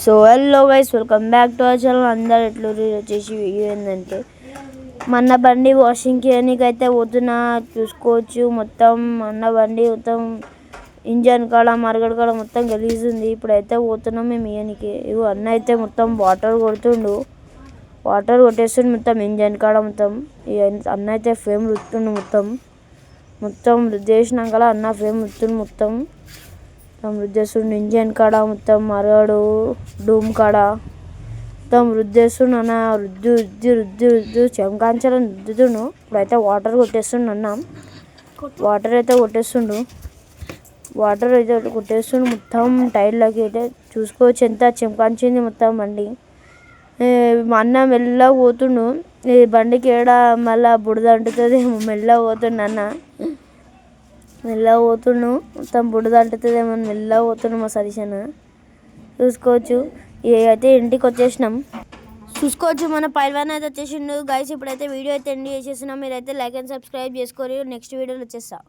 So hello guys, welcome back to our channel. అందరు ఎట్లూరు వచ్చేసి video ఏంటంటే మన బండి వాషింగ్ చేయడానికి అయితే పోతున్నా. చూసుకోవచ్చు మొత్తం మన బండి మొత్తం ఇంజన్ కాడ మరగడ కాడ మొత్తం గలీజ్ ఉంది. ఇప్పుడైతే పోతున్నాం మేము ఇయనికి. ఇవి అన్న అయితే మొత్తం వాటర్ కొడుతుండు, వాటర్ కొట్టేస్తుండు మొత్తం ఇంజన్ కాడ. మొత్తం అన్న అయితే ఫ్రేమ్ రుతుండు, మొత్తం రుద్దేసినాక అన్న ఫ్రేమ్ రుతుండు. మొత్తం రుద్దేస్తుండు ఇంజన్ కాడ, మొత్తం మరగడు డూమ్ కాడ మొత్తం రుద్దేస్తుండు అన్న. రుద్దు చెమకాంచాలని రుద్దుతుండు. ఇప్పుడైతే వాటర్ కొట్టేస్తుండు అన్న. వాటర్ అయితే కొట్టేస్తుండు మొత్తం టైర్లకి అయితే. చూసుకోవచ్చు ఎంత చెమకాంచింది మొత్తం బండి. మా అన్న మెల్లగా పోతుండు. ఈ బండికి ఏడ మళ్ళా బుడద అంటుతుంది, మెల్లగా పోతుండు అన్న. మెల్లగా పోతుండు, మొత్తం బుడద అంటుతుందేమో మెల్లగా పోతుండు మా సతీష్ అన్న. చూసుకోవచ్చు అయితే ఇంటికి వచ్చేసినాం. చూసుకోవచ్చు మన పైల్వాన్ అయితే వచ్చేసిండు గైస్. ఇప్పుడైతే వీడియో అయితే ఎండ్ చేసేసినాం. మీరైతే లైక్ అండ్ సబ్స్క్రైబ్ చేసుకోరు. నెక్స్ట్ వీడియోలో వచ్చేస్తా.